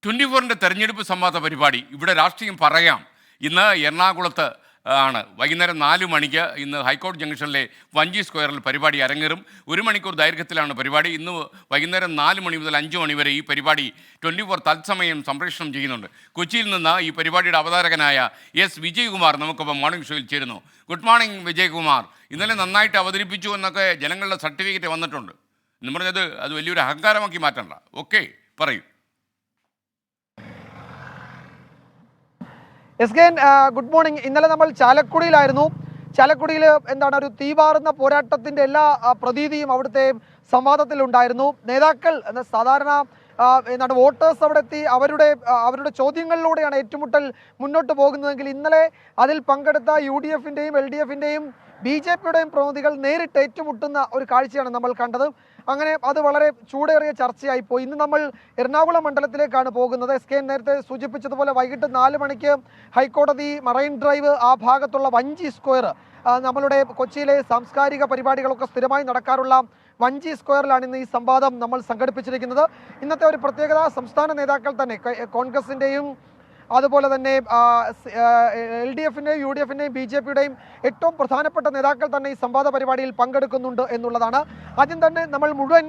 24-ന്റെ തെരഞ്ഞെടുപ്പ് സംവാദ പരിപാടി ഇവിടെ രാഷ്ട്രീയം പറയാം. ഇന്ന് എറണാകുളത്ത് ആണ് വൈകുന്നേരം 4 മണിക്ക് ഇന്ന് ഹൈക്കോടതി ജംഗ്ഷനിലെ വഞ്ചി സ്ക്വയറിൽ പരിപാടി അരങ്ങേറും. 1 മണിക്കൂർ ദൈർഘ്യത്തിലാണ് പരിപാടി. ഇന്ന് വൈകുന്നേരം 4 മണി മുതൽ 5 മണി വരെ ഈ പരിപാടി 24 തത്സമയം സംപ്രേഷണം ചെയ്യുന്നുണ്ട്. കൊച്ചിയിൽ നിന്ന് ഈ പരിപാടിയുടെ അവതാരകനായ എസ് വിജയകുമാർ നമുക്കൊപ്പം മോർണിംഗ് ഷോയിൽ ചേരുന്നു. Good morning Vijayakumar. ഇന്നലെ നന്നായിട്ട് അവതരിപ്പിച്ചു എന്നൊക്കെ ജനങ്ങളുടെ സർട്ടിഫിക്കറ്റ് വന്നിട്ടുണ്ട് എന്ന് പറഞ്ഞത് അത് വലിയൊരു അഹങ്കാരമാക്കി മാറ്റണ്ട. ഓക്കെ, പറയൂ. S K, good morning. ഇന്നലെ നമ്മൾ ചാലക്കുടിയിലായിരുന്നു. ചാലക്കുടിയിൽ എന്താണ് ഒരു തീവാറുന്ന പോരാട്ടത്തിന്റെ എല്ലാ പ്രതീതിയും അവിടുത്തെ സംവാദത്തിലുണ്ടായിരുന്നു. നേതാക്കൾ സാധാരണ എന്താണ് വോട്ടേഴ്സ് അവിടെ എത്തി അവരുടെ ചോദ്യങ്ങളിലൂടെയാണ് ഏറ്റുമുട്ടൽ മുന്നോട്ട് പോകുന്നതെങ്കിൽ ഇന്നലെ അതിൽ പങ്കെടുത്ത UDF-ന്റെയും LDF-ന്റെയും BJP-യുടെയും പ്രതിനിധികൾ നേരിട്ട് ഏറ്റുമുട്ടുന്ന ഒരു കാഴ്ചയാണ് നമ്മൾ കണ്ടത്. അങ്ങനെ അത് വളരെ ചൂടേറിയ ചർച്ചയായി പോയി. ഇന്ന് നമ്മൾ എറണാകുളം മണ്ഡലത്തിലേക്കാണ് പോകുന്നത്. എസ് കെ നേരത്തെ സൂചിപ്പിച്ചതുപോലെ വൈകിട്ട് 4 മണിക്ക് ഹൈക്കോടതി, മറൈൻ ഡ്രൈവ് ആ ഭാഗത്തുള്ള വഞ്ചി സ്ക്വയർ, നമ്മളുടെ കൊച്ചിയിലെ സാംസ്കാരിക പരിപാടികളൊക്കെ സ്ഥിരമായി നടക്കാറുള്ള വഞ്ചി സ്ക്വയറിലാണ് ഇന്ന് ഈ സംവാദം നമ്മൾ സംഘടിപ്പിച്ചിരിക്കുന്നത്. ഇന്നത്തെ ഒരു പ്രത്യേകത, സംസ്ഥാന നേതാക്കൾ തന്നെ കോൺഗ്രസിൻ്റെയും അതുപോലെ തന്നെ LDF-ന്റെയും UDF-ന്റെയും BJP-യുടെയും ഏറ്റവും പ്രധാനപ്പെട്ട നേതാക്കൾ തന്നെ ഈ സംവാദ പരിപാടിയിൽ പങ്കെടുക്കുന്നുണ്ട് എന്നുള്ളതാണ്. ആദ്യം തന്നെ നമ്മൾ മുഴുവൻ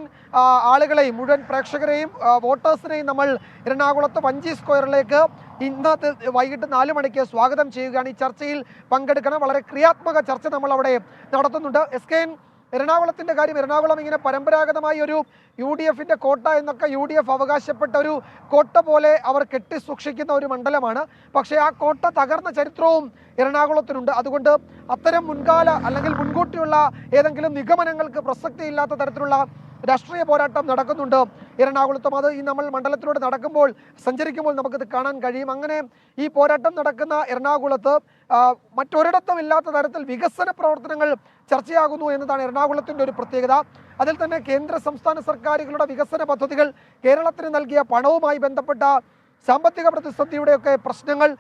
ആളുകളെയും, മുഴുവൻ പ്രേക്ഷകരെയും, വോട്ടേഴ്സിനെയും നമ്മൾ എറണാകുളത്ത് വഞ്ചി സ്ക്വയറിലേക്ക് ഇന്നത്തെ വൈകിട്ട് 4 മണിക്ക് സ്വാഗതം ചെയ്യുകയാണ്. ഈ ചർച്ചയിൽ പങ്കെടുക്കണം. വളരെ ക്രിയാത്മക ചർച്ച നമ്മൾ അവിടെ നടത്തുന്നുണ്ട്. എസ് കെ, എറണാകുളത്തിൻ്റെ കാര്യം, എറണാകുളം ഇങ്ങനെ പരമ്പരാഗതമായി ഒരു UDF-ന്റെ കോട്ട എന്നൊക്കെ UDF അവകാശപ്പെട്ട ഒരു കോട്ട പോലെ അവർ കെട്ടിസൂക്ഷിക്കുന്ന ഒരു മണ്ഡലമാണ്. പക്ഷേ ആ കോട്ട തകർന്ന ചരിത്രവും എറണാകുളത്തിനുണ്ട്. അതുകൊണ്ട് അത്തരം മുൻകാല അല്ലെങ്കിൽ മുൻകൂട്ടിയുള്ള ഏതെങ്കിലും നിഗമനങ്ങൾക്ക് പ്രസക്തിയില്ലാത്ത തരത്തിലുള്ള രാഷ്ട്രീയ പോരാട്ടം നടക്കുന്നുണ്ട് എറണാകുളത്തും. അത് ഈ നമ്മൾ മണ്ഡലത്തിലൂടെ നടക്കുമ്പോൾ, സഞ്ചരിക്കുമ്പോൾ നമുക്കത് കാണാൻ കഴിയും. അങ്ങനെ ഈ പോരാട്ടം നടക്കുന്ന എറണാകുളത്ത് മറ്റൊരിടത്തും ഇല്ലാത്ത തരത്തിൽ വികസന പ്രവർത്തനങ്ങൾ ചർച്ചയാകുന്നു എന്നതാണ് എറണാകുളത്തിൻ്റെ ഒരു പ്രത്യേകത. അതിൽ തന്നെ കേന്ദ്ര സംസ്ഥാന സർക്കാരുകളുടെ വികസന പദ്ധതികൾ, കേരളത്തിന് നൽകിയ പണവുമായി ബന്ധപ്പെട്ട സാമ്പത്തിക പ്രതിസന്ധിയുടെയൊക്കെ പ്രശ്നങ്ങൾ,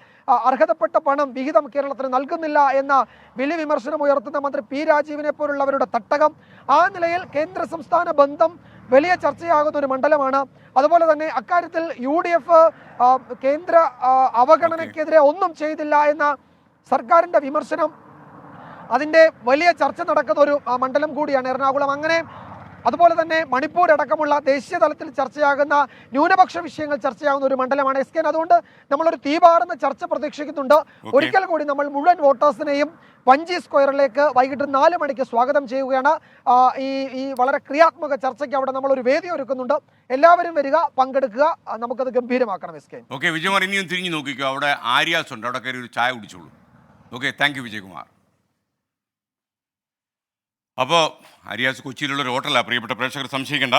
അർഹതപ്പെട്ട പണം വിഹിതം കേരളത്തിന് നൽകുന്നില്ല എന്ന വലിയ വിമർശനം ഉയർത്തുന്ന മന്ത്രി P. രാജീവിനെ പോലുള്ളവരുടെ തട്ടകം, ആ നിലയിൽ കേന്ദ്ര സംസ്ഥാന ബന്ധം വലിയ ചർച്ചയാകുന്ന ഒരു മണ്ഡലമാണ്. അതുപോലെ തന്നെ അക്കാര്യത്തിൽ UDF കേന്ദ്ര അവഗണനയ്ക്കെതിരെ ഒന്നും ചെയ്തില്ല എന്ന സർക്കാരിൻ്റെ വിമർശനം, അതിൻ്റെ വലിയ ചർച്ച നടക്കുന്ന ഒരു മണ്ഡലം കൂടിയാണ് എറണാകുളം. അങ്ങനെ അതുപോലെ തന്നെ മണിപ്പൂർ അടക്കമുള്ള ദേശീയ തലത്തിൽ ചർച്ചയാകുന്ന ന്യൂനപക്ഷ വിഷയങ്ങൾ ചർച്ചയാകുന്ന ഒരു മണ്ഡലമാണ് എസ് കെ. അതുകൊണ്ട് നമ്മളൊരു തീപാറുന്ന ചർച്ച പ്രതീക്ഷിക്കുന്നുണ്ട്. ഒരിക്കൽ കൂടി നമ്മൾ മുഴുവൻ വോട്ടേഴ്സിനെയും വഞ്ചി സ്ക്വയറിലേക്ക് വൈകിട്ട് 4 മണിക്ക് സ്വാഗതം ചെയ്യുകയാണ്. ഈ വളരെ ക്രിയാത്മക ചർച്ചയ്ക്ക് അവിടെ നമ്മളൊരു വേദി ഒരുക്കുന്നുണ്ട്. എല്ലാവരും വരിക, പങ്കെടുക്കുക, നമുക്കത് ഗംഭീരമാക്കണം എസ് കെ. ഓക്കെ വിജയകുമാർ, ഇനിയും തിരിഞ്ഞു നോക്കിക്കോ, അവിടെ ആര്യാസ് ഉണ്ട്, അവിടെ കയറി ഒരു ചായ കുടിച്ചോളൂ. Okay, thank you Vijayakumar. അപ്പോൾ ആര്യാസ് കൊച്ചിയിലുള്ള ഒരു ഹോട്ടലാണ്, പ്രിയപ്പെട്ട പ്രേക്ഷകർ സംശയിക്കേണ്ട.